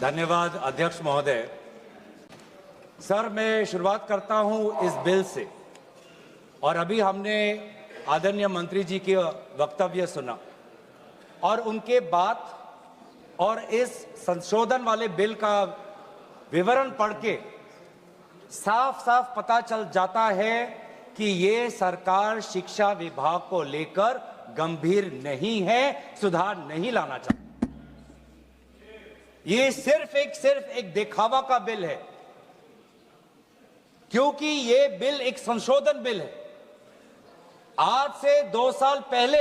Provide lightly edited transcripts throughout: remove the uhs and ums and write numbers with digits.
धन्यवाद अध्यक्ष महोदय। सर, मैं शुरुआत करता हूं इस बिल से। और अभी हमने आदरणीय मंत्री जी के वक्तव्य सुना और उनके बात और इस संशोधन वाले बिल का विवरण पढ़ के साफ साफ पता चल जाता है कि ये सरकार शिक्षा विभाग को लेकर गंभीर नहीं है, सुधार नहीं लाना चाहती। ये सिर्फ एक दिखावा का बिल है, क्योंकि ये बिल एक संशोधन बिल है। आज से 2 साल पहले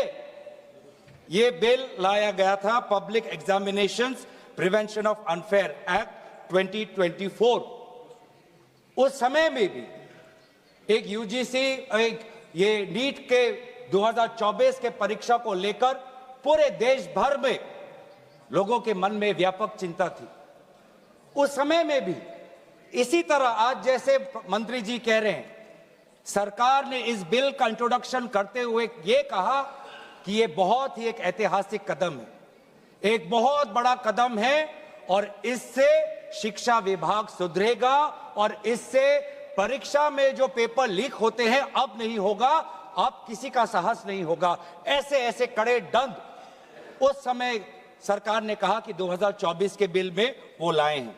ये बिल लाया गया था, public examinations prevention of unfair act 2024। उस समय में भी एक यूजीसी ये नीट के 2024 के परीक्षा को लेकर पूरे देश भर में लोगों के मन में व्यापक चिंता थी। उस समय में भी इसी तरह आज जैसे मंत्री जी कह रहे हैं, सरकार ने इस बिल का इंट्रोडक्शन करते हुए ये कहा कि ये बहुत ही एक ऐतिहासिक कदम है, एक बहुत बड़ा कदम है और इससे शिक्षा विभाग सुधरेगा और इससे परीक्षा में जो पेपर लीक होते हैं अब नहीं होगा, अब किसी का साहस नहीं होगा। ऐसे कड़े दंड उस समय सरकार ने कहा कि 2024 के बिल में वो लाए हैं।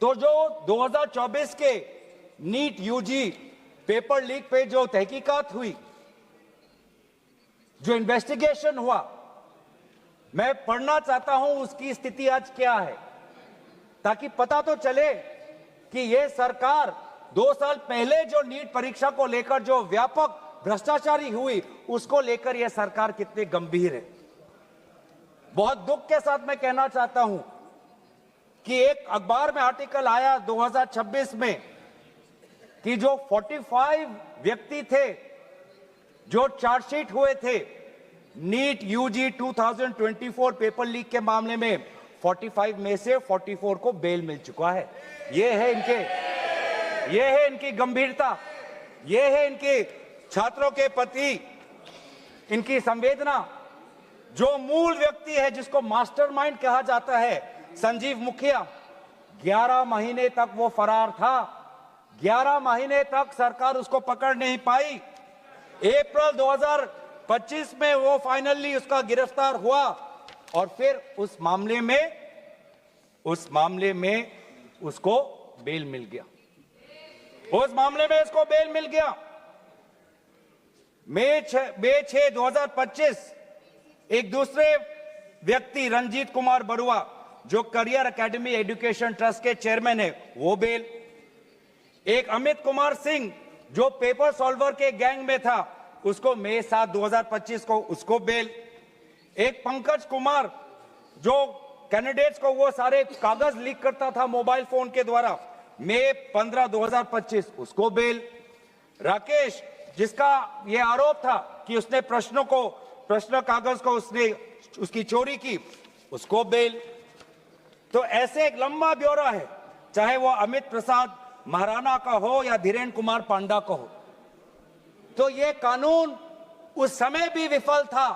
तो जो 2024 के नीट यूजी पेपर लीक पे जो तहकीकात हुई, जो इन्वेस्टिगेशन हुआ, मैं पढ़ना चाहता हूं उसकी स्थिति आज क्या है, ताकि पता तो चले कि ये सरकार 2 साल पहले जो नीट परीक्षा को लेकर जो व्यापक भ्रष्टाचारी हुई, उसको लेकर यह सरकार कितने गंभीर है। बहुत दुख के साथ मैं कहना चाहता हूं कि एक अखबार में आर्टिकल आया 2026 में कि जो 45 व्यक्ति थे जो चार्जशीट हुए थे नीट यूजी 2024 पेपर लीक के मामले में, 45 में से 44 को बेल मिल चुका है। ये है इनकी गंभीरता, ये है इनके छात्रों के प्रति इनकी संवेदना। जो मूल व्यक्ति है जिसको मास्टरमाइंड कहा जाता है, संजीव मुखिया, 11 महीने तक वो फरार था। 11 महीने तक सरकार उसको पकड़ नहीं पाई। अप्रैल 2025 में वो फाइनली उसका गिरफ्तार हुआ और फिर उस मामले में उसको बेल मिल गया। मई 6, 2025 एक दूसरे व्यक्ति रंजीत कुमार बरुआ, जो करियर एकेडमी एजुकेशन ट्रस्ट के चेयरमैन है, वो बेल। एक अमित कुमार सिंह जो पेपर सॉल्वर के गैंग में था, उसको मई 7, 2025 को उसको बेल। एक पंकज कुमार जो कैंडिडेट्स को वो सारे कागज लीक करता था मोबाइल फोन के द्वारा, मई 15, 2025 उसको बेल। राकेश, जिसका ये आरोप था कि उसने प्रश्न कागज को उसकी चोरी की, उसको बेल। तो ऐसे एक लंबा ब्यौरा है, चाहे वो अमित प्रसाद महाराणा का हो या धीरेन्द्र कुमार पांडा का हो। तो ये कानून उस समय भी विफल था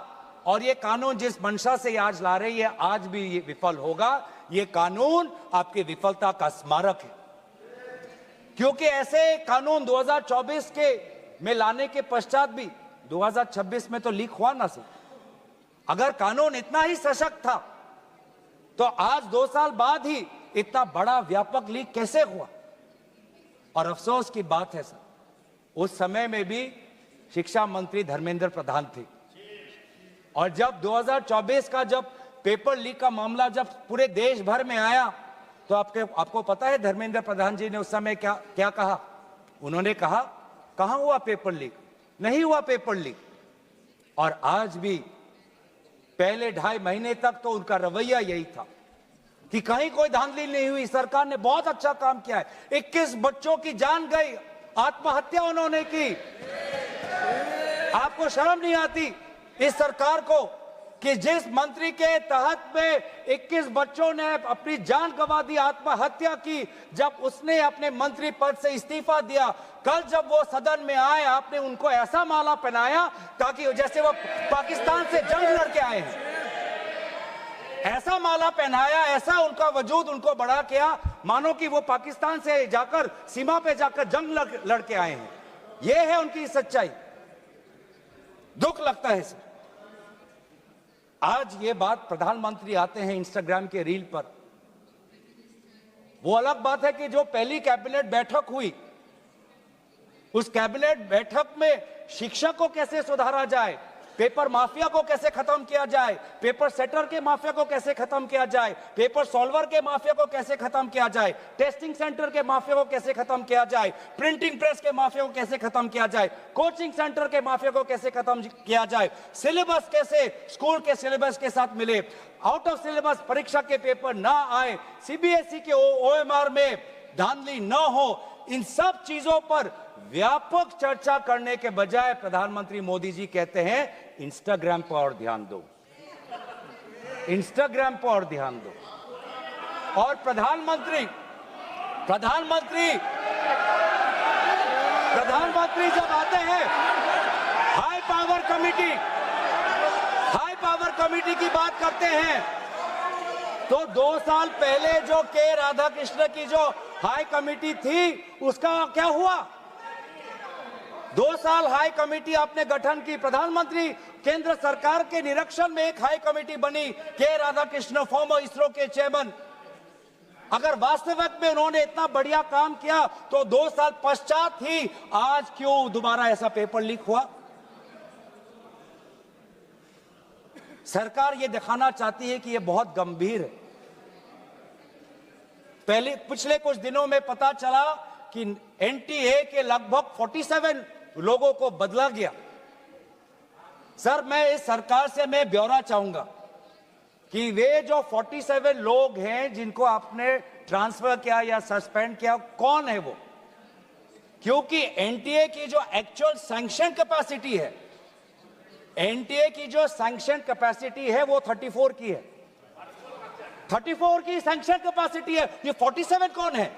और ये कानून जिस मंशा से आज ला रही है, आज भी ये विफल होगा। ये कानून आपकी विफलता का स्मारक है, क्योंकि ऐसे कानून 2024 के में लाने के पश्चात भी 2026 में तो लीक हुआ ना सर। अगर कानून इतना ही सशक्त था तो आज 2 साल बाद ही इतना बड़ा व्यापक लीक कैसे हुआ। और अफसोस की बात है सर, उस समय में भी शिक्षा मंत्री धर्मेंद्र प्रधान थे और जब 2024 का जब पेपर लीक का मामला जब पूरे देश भर में आया, तो आपको पता है धर्मेंद्र प्रधान जी ने उस समय क्या कहा? उन्होंने कहा, कहां हुआ पेपर लीक? नहीं हुआ पेपर लीक। और आज भी पहले 2.5 महीने तक तो उनका रवैया यही था कि कहीं कोई धांधली नहीं हुई, सरकार ने बहुत अच्छा काम किया है। 21 बच्चों की जान गई, आत्महत्या उन्होंने की। आपको शर्म नहीं आती इस सरकार को कि जिस मंत्री के तहत में 21 बच्चों ने अपनी जान गंवा दी, आत्महत्या की, जब उसने अपने मंत्री पद से इस्तीफा दिया, कल जब वो सदन में आए, आपने उनको ऐसा माला पहनाया ताकि जैसे वो पाकिस्तान से जंग लड़के आए हैं। ऐसा माला पहनाया, ऐसा उनका वजूद उनको बड़ा किया मानो कि वो पाकिस्तान से जाकर सीमा पे जाकर जंग लड़के आए हैं। ये है उनकी सच्चाई। दुख लगता है सर। आज ये बात प्रधानमंत्री आते हैं इंस्टाग्राम के रील पर, वो अलग बात है कि जो पहली कैबिनेट बैठक हुई उस कैबिनेट बैठक में शिक्षा को कैसे सुधारा जाए, पेपर माफिया को कैसे खत्म किया जाए, पेपर सेटर के माफिया को कैसे खत्म किया जाए, पेपर सॉल्वर के माफिया को कैसे खत्म किया जाए, टेस्टिंग सेंटर के माफिया को कैसे खत्म किया जाए, प्रिंटिंग प्रेस के माफिया को कैसे खत्म किया जाए, कोचिंग सेंटर के माफिया को कैसे खत्म किया जाए, सिलेबस कैसे स्कूल के सिलेबस के साथ मिले, आउट ऑफ सिलेबस परीक्षा के पेपर ना आए, सीबीएसई के ओएमआर में धांधली न हो, इन सब चीजों पर व्यापक चर्चा करने के बजाय प्रधानमंत्री मोदी जी कहते हैं इंस्टाग्राम पर और ध्यान दो, इंस्टाग्राम पर और ध्यान दो। और प्रधानमंत्री जब आते हैं हाई पावर कमेटी की बात करते हैं, तो 2 साल पहले जो के राधाकृष्ण की जो हाई कमेटी थी उसका क्या हुआ? 2 साल हाई कमेटी आपने गठन की, प्रधानमंत्री केंद्र सरकार के निरीक्षण में एक हाई कमेटी बनी, के राधाकृष्ण फॉर्मर इसरो के चेयरमैन। अगर वास्तविक में उन्होंने इतना बढ़िया काम किया तो 2 साल पश्चात ही आज क्यों दोबारा ऐसा पेपर लीक हुआ? सरकार ये दिखाना चाहती है कि ये बहुत गंभीर है। पिछले कुछ दिनों में पता चला कि एनटीए के लगभग 47 लोगों को बदला गया। सर, मैं इस सरकार से मैं ब्यौरा चाहूंगा कि वे जो 47 लोग हैं जिनको आपने ट्रांसफर किया या सस्पेंड किया, कौन है वो? क्योंकि एनटीए की जो एक्चुअल सैंक्शन कैपेसिटी है, एनटीए की जो सैंक्शन कैपेसिटी है वो 34 की है, 34 की सैंक्शन कैपेसिटी है। ये 47 कौन है?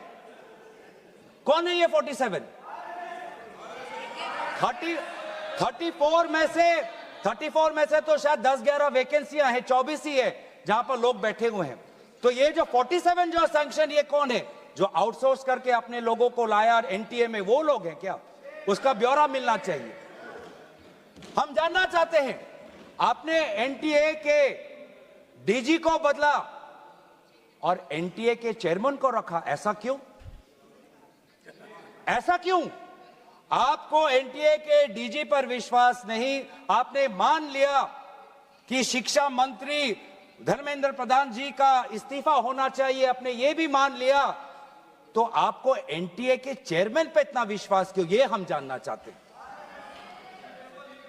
कौन है ये 47? 34 में से तो शायद 10-11 वैकेंसियां हैं, 24 ही है जहां पर लोग बैठे हुए हैं। तो ये जो 47 जो सैंक्शन, ये कौन है? जो आउटसोर्स करके अपने लोगों को लाया एनटीए में, वो लोग हैं क्या? उसका ब्यौरा मिलना चाहिए। हम जानना चाहते हैं, आपने एनटीए के डीजी को बदला और एनटीए के चेयरमैन को रखा, ऐसा क्यों? ऐसा क्यों? आपको एनटीए के डीजी पर विश्वास नहीं, आपने मान लिया कि शिक्षा मंत्री धर्मेंद्र प्रधान जी का इस्तीफा होना चाहिए, आपने ये भी मान लिया, तो आपको एनटीए के चेयरमैन पे इतना विश्वास क्यों? ये हम जानना चाहते हैं।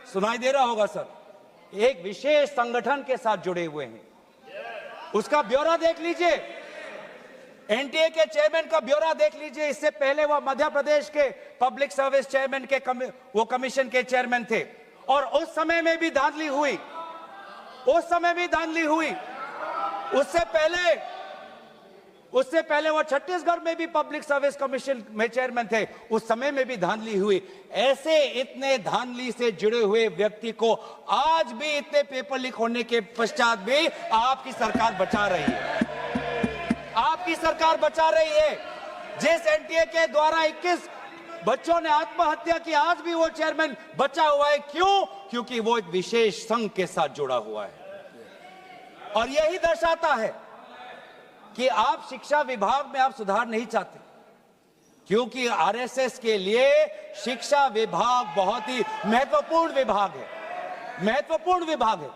सुनाई दे रहा होगा सर, एक विशेष संगठन के साथ जुड़े हुए हैं, उसका ब्यौरा देख लीजिए, एनटीए के चेयरमैन का ब्यौरा देख लीजिए। इससे पहले वह मध्य प्रदेश के पब्लिक सर्विस चेयरमैन के वो कमीशन के चेयरमैन थे, और उस समय में भी धांधली हुई, उससे पहले वो छत्तीसगढ़ में भी पब्लिक सर्विस कमीशन में चेयरमैन थे, उस समय में भी धांधली हुई। ऐसे इतने धांधली से जुड़े हुए व्यक्ति को आज भी इतने पेपर लीक होने के पश्चात भी आपकी सरकार बचा रही है, आपकी सरकार बचा रही है। जिस एनटीए के द्वारा 21 बच्चों ने आत्महत्या की, आज भी वो चेयरमैन बचा हुआ है। क्यों? क्योंकि वो एक विशेष संघ के साथ जुड़ा हुआ है। और यही दर्शाता है कि आप शिक्षा विभाग में आप सुधार नहीं चाहते, क्योंकि आरएसएस के लिए शिक्षा विभाग बहुत ही महत्वपूर्ण विभाग है।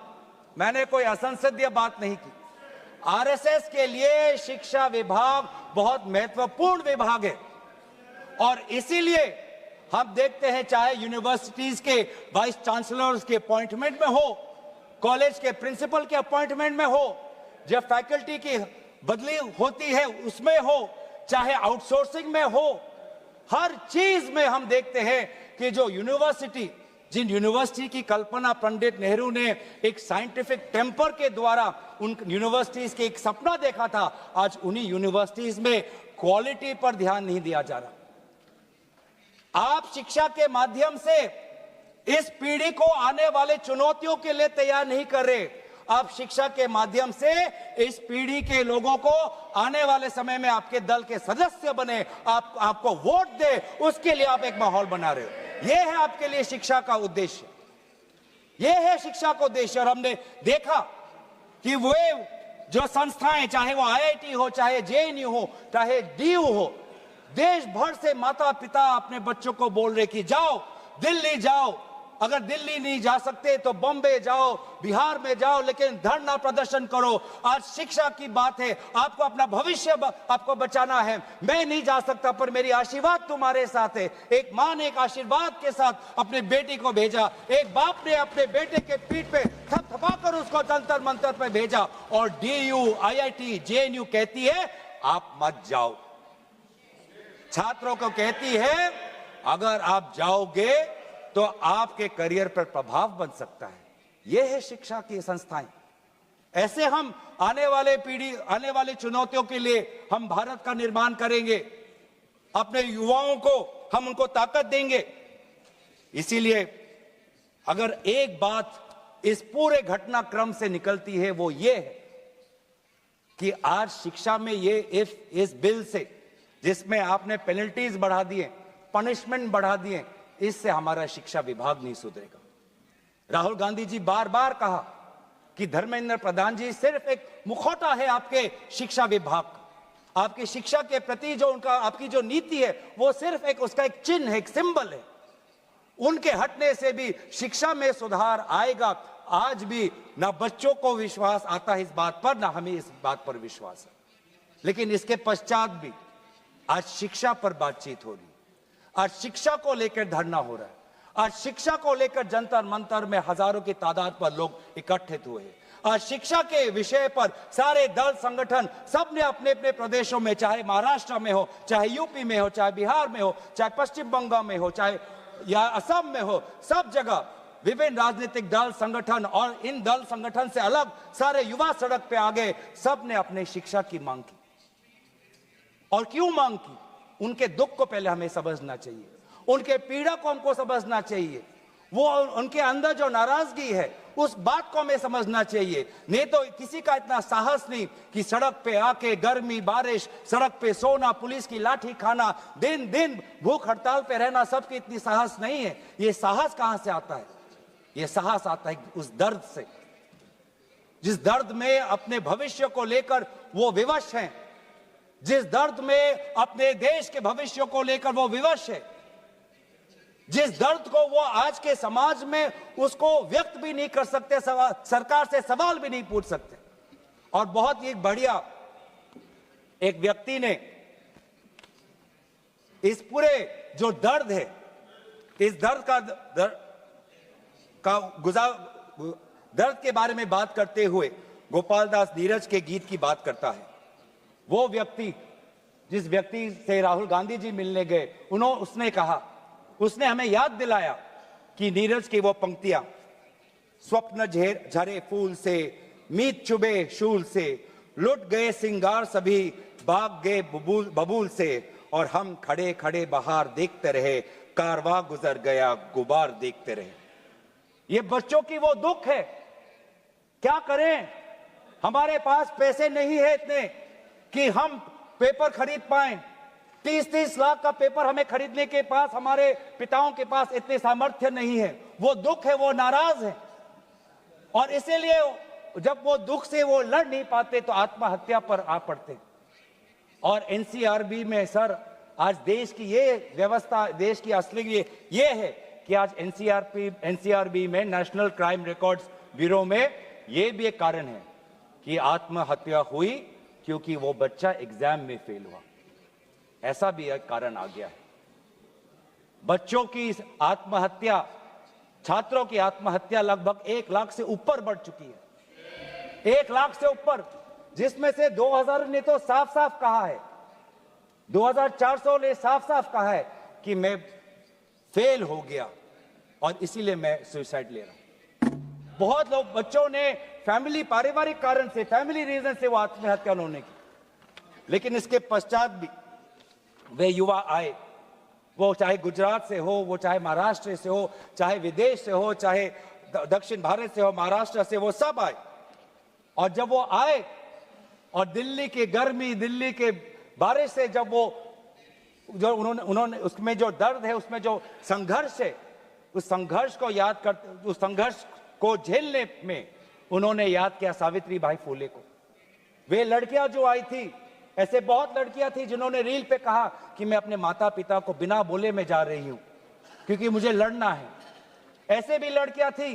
मैंने कोई असंसदीय बात नहीं की। आरएसएस के लिए शिक्षा विभाग बहुत महत्वपूर्ण विभाग है, और इसीलिए हम देखते हैं चाहे यूनिवर्सिटीज के वाइस चांसलर्स के अपॉइंटमेंट में हो, कॉलेज के प्रिंसिपल के अपॉइंटमेंट में हो, जब फैकल्टी की बदली होती है उसमें हो, चाहे आउटसोर्सिंग में हो, हर चीज में हम देखते हैं कि जो जिन यूनिवर्सिटी की कल्पना पंडित नेहरू ने एक साइंटिफिक टेम्पर के द्वारा उन यूनिवर्सिटीज के एक सपना देखा था, आज उन्हीं यूनिवर्सिटीज में क्वालिटी पर ध्यान नहीं दिया जा रहा। आप शिक्षा के माध्यम से इस पीढ़ी को आने वाले चुनौतियों के लिए तैयार नहीं कर रहे। आप शिक्षा के माध्यम से इस पीढ़ी के लोगों को आने वाले समय में आपके दल के सदस्य बने, आपको वोट दे, उसके लिए आप एक माहौल बना रहे हो। यह है आपके लिए शिक्षा का उद्देश्य, यह है शिक्षा का उद्देश्य। और हमने देखा कि वो जो संस्थाएं, चाहे वो आईआईटी हो, चाहे जेएनयू हो, चाहे डीयू हो, देश भर से माता पिता अपने बच्चों को बोल रहे कि जाओ दिल्ली जाओ, अगर दिल्ली नहीं जा सकते तो बॉम्बे जाओ, बिहार में जाओ, लेकिन धरना प्रदर्शन करो। आज शिक्षा की बात है, आपको अपना भविष्य आपको बचाना है। मैं नहीं जा सकता पर मेरी आशीर्वाद तुम्हारे साथ है। एक मां ने एक आशीर्वाद के साथ अपने बेटी को भेजा, एक बाप ने अपने बेटे के पीठ पे थपथपाकर उसको जंतर मंतर पे भेजा, और डीयू, आईआईटी, जेएनयू कहती है आप मत जाओ। छात्रों को कहती है अगर आप जाओगे तो आपके करियर पर प्रभाव बन सकता है। यह है शिक्षा की संस्थाएं। ऐसे हम आने वाले चुनौतियों के लिए हम भारत का निर्माण करेंगे, अपने युवाओं को हम उनको ताकत देंगे। इसीलिए अगर एक बात इस पूरे घटनाक्रम से निकलती है वो ये है कि आज शिक्षा में ये इस बिल से, जिसमें आपने पेनल्टीज बढ़ा दिए, पनिशमेंट बढ़ा दिए, इससे हमारा शिक्षा विभाग नहीं सुधरेगा। राहुल गांधी जी बार बार कहा कि धर्मेंद्र प्रधान जी सिर्फ एक मुखौटा है आपके शिक्षा विभाग का। आपकी शिक्षा के प्रति जो आपकी जो नीति है वो सिर्फ उसका एक चिन्ह है, एक सिंबल है। उनके हटने से भी शिक्षा में सुधार आएगा। आज भी ना बच्चों को विश्वास आता है इस बात पर, ना हमें इस बात पर विश्वास है। लेकिन इसके पश्चात भी आज शिक्षा पर बातचीत हो रही है, आज शिक्षा को लेकर धरना हो रहा है, आज शिक्षा को लेकर जंतर मंतर में हजारों की तादाद पर लोग इकट्ठित हुए हैं। आज शिक्षा के विषय पर सारे दल संगठन सब ने अपने अपने प्रदेशों में, चाहे महाराष्ट्र में हो, चाहे यूपी में हो, चाहे बिहार में हो, चाहे पश्चिम बंगाल में हो, चाहे या असम में हो, सब जगह विभिन्न राजनीतिक दल संगठन और इन दल संगठन से अलग सारे युवा सड़क पे आ गए। सब ने अपने शिक्षा की मांग की। और क्यों मांग की? उनके दुख को पहले हमें समझना चाहिए, उनके पीड़ा को हमको समझना चाहिए, वो उनके अंदर जो नाराजगी है उस बात को हमें समझना चाहिए। नहीं तो किसी का इतना साहस नहीं कि सड़क पे आके गर्मी बारिश, सड़क पे सोना, पुलिस की लाठी खाना, दिन दिन भूख हड़ताल पे रहना, सबकी इतनी साहस नहीं है। ये साहस कहां से आता है? ये साहस आता है उस दर्द से, जिस दर्द में अपने भविष्य को लेकर वो विवश हैं, जिस दर्द में अपने देश के भविष्य को लेकर वो विवश है, जिस दर्द को वो आज के समाज में उसको व्यक्त भी नहीं कर सकते, सरकार से सवाल भी नहीं पूछ सकते। और बहुत ही बढ़िया एक व्यक्ति ने इस पूरे जो दर्द है, इस दर्द के बारे में बात करते हुए गोपाल दास नीरज के गीत की बात करता है। वो व्यक्ति जिस व्यक्ति से राहुल गांधी जी मिलने गए, उसने कहा, उसने हमें याद दिलाया कि नीरज की वो पंक्तियां, स्वप्न झरे फूल से, मीत चुबे शूल से, लुट गए सिंगार सभी, भाग गए बबूल से, और हम खड़े खड़े बाहर देखते रहे, कारवां गुजर गया गुबार देखते रहे। ये बच्चों की वो दुख है। क्या करें? हमारे पास पैसे नहीं है इतने कि हम पेपर खरीद पाएं। 30-30 लाख का पेपर हमें खरीदने के पास, हमारे पिताओं के पास इतने सामर्थ्य नहीं है। वो दुख है, वो नाराज है, और इसीलिए जब वो दुख से वो लड़ नहीं पाते तो आत्महत्या पर आ पड़ते। और एनसीआरबी में सर, आज देश की ये व्यवस्था, देश की असली ये है कि आज एनसीआरबी में, नेशनल क्राइम रिकॉर्ड्स ब्यूरो में, ये भी एक कारण है कि आत्महत्या हुई क्योंकि वो बच्चा एग्जाम में फेल हुआ। ऐसा भी एक कारण आ गया है। बच्चों की आत्महत्या, छात्रों की आत्महत्या लगभग 1 लाख से ऊपर बढ़ चुकी है। 1 लाख से ऊपर, जिसमें से 2000 ने तो साफ साफ कहा है, 2400 ने साफ साफ कहा है कि मैं फेल हो गया और इसीलिए मैं सुसाइड ले रहा हूं। बहुत लोग, बच्चों ने फैमिली, पारिवारिक कारण से, फैमिली रीजन से वो आत्महत्या उन्होंने की। लेकिन इसके पश्चात भी वे युवा आए, वो चाहे गुजरात से हो, वो चाहे महाराष्ट्र से हो, चाहे विदेश से हो, चाहे दक्षिण भारत से हो, महाराष्ट्र से, वो सब आए और जब वो आए और दिल्ली की गर्मी, दिल्ली के बारिश से जब वो जो उन्होंने उसमें जो दर्द है, उसमें जो संघर्ष है, उस संघर्ष को याद करते, उस संघर्ष को झेलने में उन्होंने याद किया सावित्री बाई फुले को। वे लड़कियां जो आई थी, ऐसे बहुत लड़कियां थी जिन्होंने रील पे कहा कि मैं अपने माता पिता को बिना बोले में जा रही हूं क्योंकि मुझे लड़ना है। ऐसे भी लड़कियां थी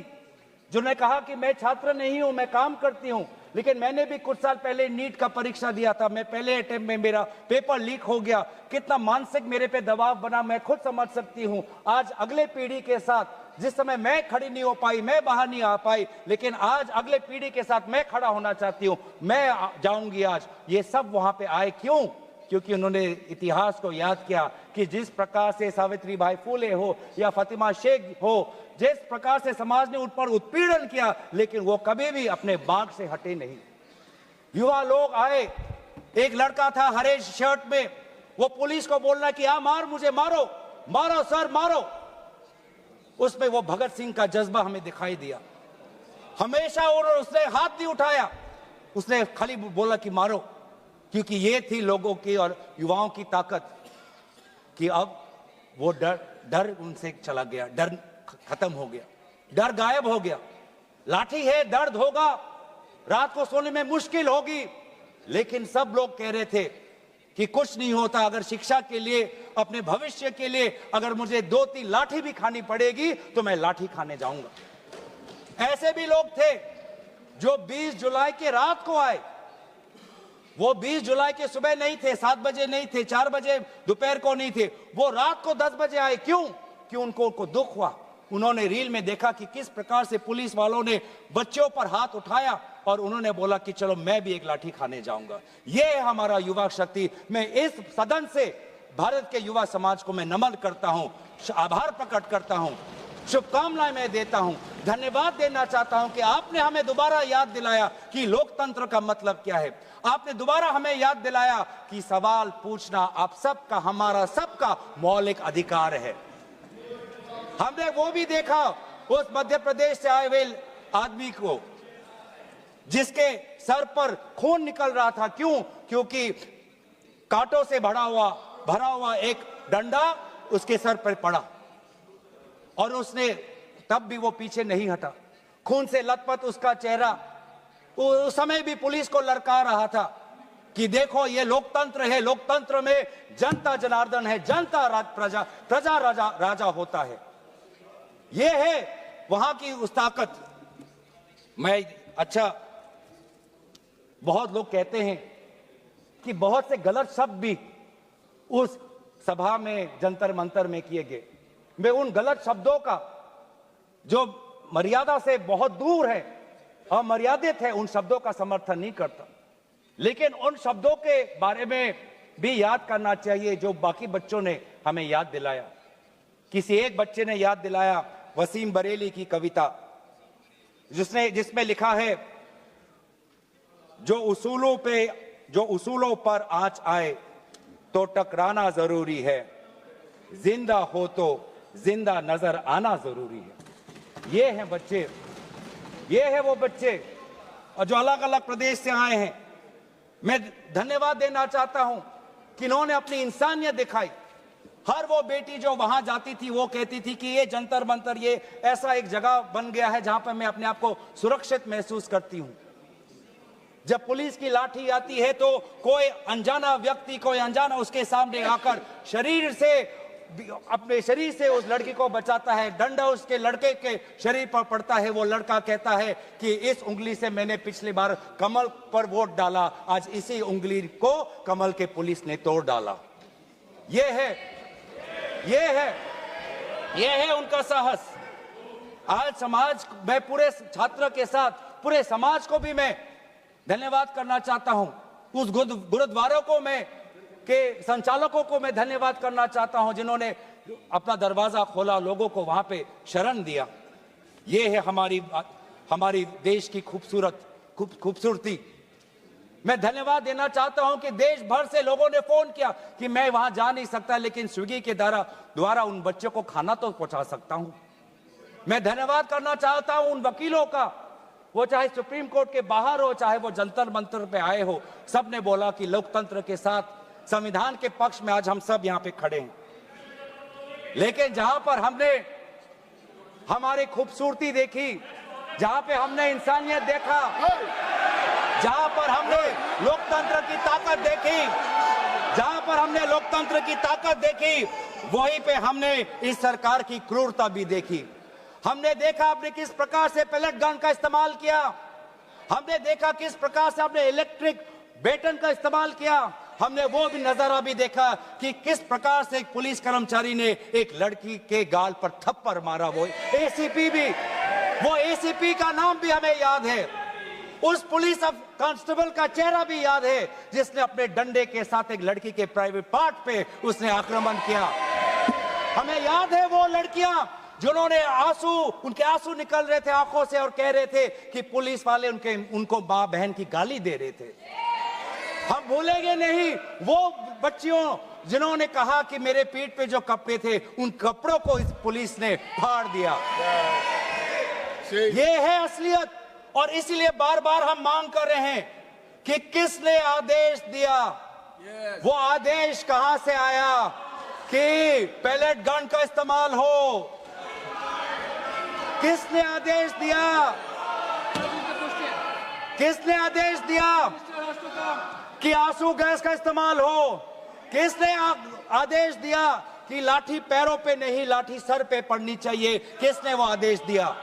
जिन्होंने कहा कि मैं छात्र नहीं हूं, मैं काम करती हूं, लेकिन मैंने भी कुछ साल पहले नीट का परीक्षा दिया था, मैं पहले अटेम्प्ट में मेरा पेपर लीक हो गया, कितना मानसिक मेरे पे दबाव बना मैं खुद समझ सकती हूं। आज अगले पीढ़ी के साथ, जिस समय मैं खड़ी नहीं हो पाई, मैं बाहर नहीं आ पाई, लेकिन आज अगले पीढ़ी के साथ मैं खड़ा होना चाहती हूं, मैं जाऊंगी आज। ये सब वहां पे आए क्यों? क्योंकि उन्होंने इतिहास को याद किया कि जिस प्रकार से सावित्री बाई फुले हो या फातिमा शेख हो, जिस प्रकार से समाज ने उन पर उत्पीड़न किया, लेकिन वो कभी भी अपने बाग से हटे नहीं। युवा लोग आए, एक लड़का था हरे शर्ट में, वो पुलिस को बोल रहा कि आ मार, मुझे मारो, मारो सर मारो। उसमें वो भगत सिंह का जज्बा हमें दिखाई दिया। हमेशा उसने हाथ नहीं उठाया, उसने खाली बोला कि मारो, क्योंकि ये थी लोगों की और युवाओं की ताकत कि अब वो डर उनसे चला गया, डर खत्म हो गया, डर गायब हो गया। लाठी है, दर्द होगा, रात को सोने में मुश्किल होगी, लेकिन सब लोग कह रहे थे कि कुछ नहीं होता, अगर शिक्षा के लिए, अपने भविष्य के लिए अगर मुझे 2-3 लाठी भी खानी पड़ेगी तो मैं लाठी खाने जाऊंगा। ऐसे भी लोग थे जो 20 जुलाई की रात को आए। वो 20 जुलाई के सुबह नहीं थे, 7 बजे नहीं थे, 4 बजे दोपहर को नहीं थे, वो रात को 10 बजे आए। क्यों? क्यों? उनको दुख हुआ। उन्होंने रील में देखा कि किस प्रकार से पुलिस वालों ने बच्चों पर हाथ उठाया और उन्होंने बोला कि चलो मैं भी एक लाठी खाने जाऊंगा। ये है हमारा युवा शक्ति। मैं इस सदन से भारत के युवा समाज को मैं नमन करता हूं, आभार प्रकट करता हूं, शुभकामनाएं मैं देता हूं, धन्यवाद देना चाहता हूं कि आपने हमें दोबारा याद दिलाया कि लोकतंत्र का मतलब क्या है। आपने दोबारा हमें याद दिलाया कि सवाल पूछना आप सबका, हमारा सबका मौलिक अधिकार है। हमने वो भी देखा उस मध्य प्रदेश से आए हुए आदमी को जिसके सर पर खून निकल रहा था। क्यों? क्योंकि कांटों से भरा हुआ एक डंडा उसके सर पर पड़ा और उसने तब भी वो पीछे नहीं हटा। खून से लथपथ उसका चेहरा, उस समय भी पुलिस को ललकार रहा था कि देखो ये लोकतंत्र है, लोकतंत्र में जनता जनार्दन है, जनता प्रजा राजा होता है। ये है वहां की उस ताकत। बहुत लोग कहते हैं कि बहुत से गलत शब्द भी उस सभा में, जंतर मंतर में किए गए। मैं उन गलत शब्दों का जो मर्यादा से बहुत दूर है, अमर्यादित है, उन शब्दों का समर्थन नहीं करता, लेकिन उन शब्दों के बारे में भी याद करना चाहिए जो बाकी बच्चों ने हमें याद दिलाया। किसी एक बच्चे ने याद दिलाया वसीम बरेली की कविता, जिसमें लिखा है, जो उसूलों पर आंच आए तो टकराना जरूरी है, जिंदा हो तो जिंदा नजर आना जरूरी है। ये हैं बच्चे, ये है वो बच्चे और जो अलग अलग प्रदेश से आए हैं। मैं धन्यवाद देना चाहता हूं कि इन्होंने अपनी इंसानियत दिखाई। हर वो बेटी जो वहां जाती थी वो कहती थी कि ये जंतर मंतर ये ऐसा एक जगह बन गया है जहां पर मैं अपने आप को सुरक्षित महसूस करती हूं। जब पुलिस की लाठी आती है तो कोई अनजाना व्यक्ति, कोई अनजाना उसके सामने आकर अपने शरीर से उस लड़की को बचाता है। डंडा उसके लड़के के शरीर पर पड़ता है, वो लड़का कहता है कि इस उंगली से मैंने पिछली बार कमल पर वोट डाला, आज इसी उंगली को कमल के पुलिस ने तोड़ डाला। ये है उनका साहस। आज समाज, मैं पूरे छात्र के साथ पूरे समाज को भी मैं धन्यवाद करना चाहता हूं। उस गुरुद्वारों को के संचालकों को मैं धन्यवाद करना चाहता हूं जिन्होंने अपना दरवाजा खोला, लोगों को वहां पे शरण दिया। ये है हमारी देश की खूबसूरती। मैं धन्यवाद देना चाहता हूं कि देश भर से लोगों ने फोन किया कि मैं वहां जा नहीं सकता, लेकिन स्विगी के द्वारा उन बच्चों को खाना तो पहुंचा सकता हूं। मैं धन्यवाद करना चाहता हूं उन वकीलों का वो चाहे सुप्रीम कोर्ट के बाहर हो, चाहे वो जंतर मंतर पे आए हो, सबने बोला कि लोकतंत्र के साथ, संविधान के पक्ष में आज हम सब यहाँ पे खड़े हैं। लेकिन जहां पर हमने हमारी खूबसूरती देखी, जहां पे हमने इंसानियत देखा, जहां पर हमने लोकतंत्र की ताकत देखी, जहां पर हमने लोकतंत्र की ताकत देखी, वहीं पे हमने इस सरकार की क्रूरता भी देखी। हमने देखा आपने किस प्रकार से पैलेट गन का इस्तेमाल किया, हमने देखा किस प्रकार से आपने इलेक्ट्रिक बेटन का इस्तेमाल किया, हमने वो भी नजारा भी देखा कि किस प्रकार से एक पुलिस कर्मचारी ने एक लड़की के गाल पर थप्पड़ मारा। वो एसीपी भी, वो एसीपी का नाम भी हमें याद है, उस पुलिस कांस्टेबल का चेहरा भी याद है जिसने अपने डंडे के साथ एक लड़की के प्राइवेट पार्ट पे उसने आक्रमण किया। हमें याद है वो लड़कियां जिन्होंने उनके आंसू निकल रहे थे आंखों से और कह रहे थे कि पुलिस वाले उनको मां बहन की गाली दे रहे थे। हम भूलेंगे नहीं वो बच्चियों जिन्होंने कहा कि मेरे पीठ पे जो कपड़े थे उन कपड़ों को इस पुलिस ने फाड़ दिया। ये है असलियत। और इसीलिए बार बार हम मांग कर रहे हैं कि किसने आदेश दिया, वो आदेश कहां से आया कि पैलेट गन का इस्तेमाल हो, किसने आदेश दिया, किसने आदेश दिया कि आंसू गैस का इस्तेमाल हो, किसने आदेश दिया कि लाठी पैरों पे नहीं लाठी सर पे पड़नी चाहिए, किसने वो आदेश दिया।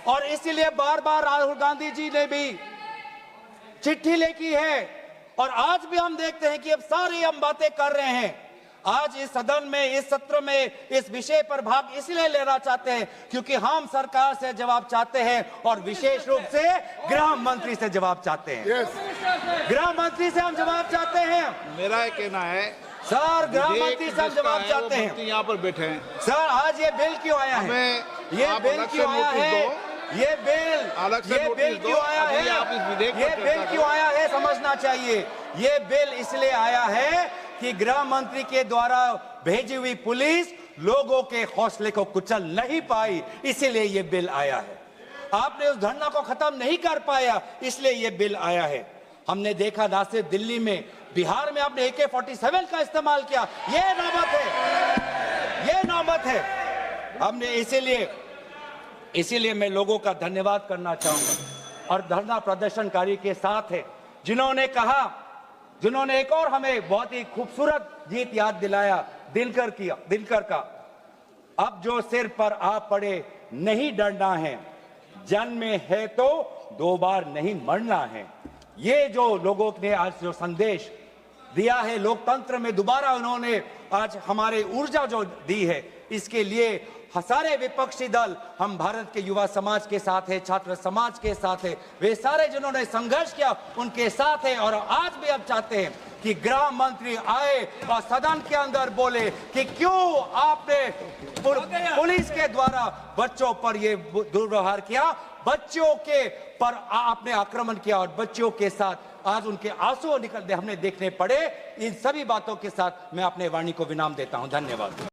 और इसीलिए बार बार राहुल गांधी जी ने भी चिट्ठी लिखी है और आज भी हम देखते हैं कि अब सारी हम बातें कर रहे हैं। आज इस सदन में, इस सत्र में इस विषय पर भाग इसलिए लेना चाहते हैं क्योंकि हम सरकार से जवाब चाहते हैं और विशेष रूप से गृह मंत्री से जवाब चाहते हैं। गृह मंत्री से हम जवाब चाहते हैं। मेरा ये कहना है सर, गृह मंत्री से हम जवाब चाहते हैं। यहाँ पर बैठे हैं सर, आज ये बिल क्यों आया है, ये बिल क्यों आया है, ये बिल क्यों आया है, ये बिल क्यों आया है समझना चाहिए। ये बिल इसलिए आया है कि गृह मंत्री के द्वारा भेजी हुई पुलिस लोगों के हौसले को कुचल नहीं पाई, इसीलिए ये बिल आया है। आपने उस धरना को खत्म नहीं कर पाया, इसलिए ये बिल आया है। हमने देखा ना सिर्फ दिल्ली में, बिहार में आपने AK-47 का इस्तेमाल किया। ये नौबत है, ये नौबत है। हमने इसीलिए मैं लोगों का धन्यवाद करना चाहूंगा और धरना प्रदर्शनकारी के साथ है जिन्होंने कहा, जिन्होंने एक और हमें बहुत ही खूबसूरत गीत याद दिलाया, दिनकर का, अब जो सिर पर आ पड़े नहीं डरना है, जन्म में है तो दो बार नहीं मरना है। ये जो लोगों ने आज जो संदेश दिया है लोकतंत्र में, दोबारा उन्होंने आज हमारे ऊर्जा जो दी है, इसके लिए सारे विपक्षी दल, हम भारत के युवा समाज के साथ है, छात्र समाज के साथ है, वे सारे जिन्होंने संघर्ष किया उनके साथ है। और आज भी अब चाहते हैं कि गृह मंत्री आए और सदन के अंदर बोले कि क्यों आपने पुलिस के द्वारा बच्चों पर ये दुर्व्यवहार किया, बच्चों के पर आपने आक्रमण किया और बच्चों के साथ आज उनके आंसू निकलते हमने देखने पड़े। इन सभी बातों के साथ मैं अपने वाणी को विराम देता हूं। धन्यवाद।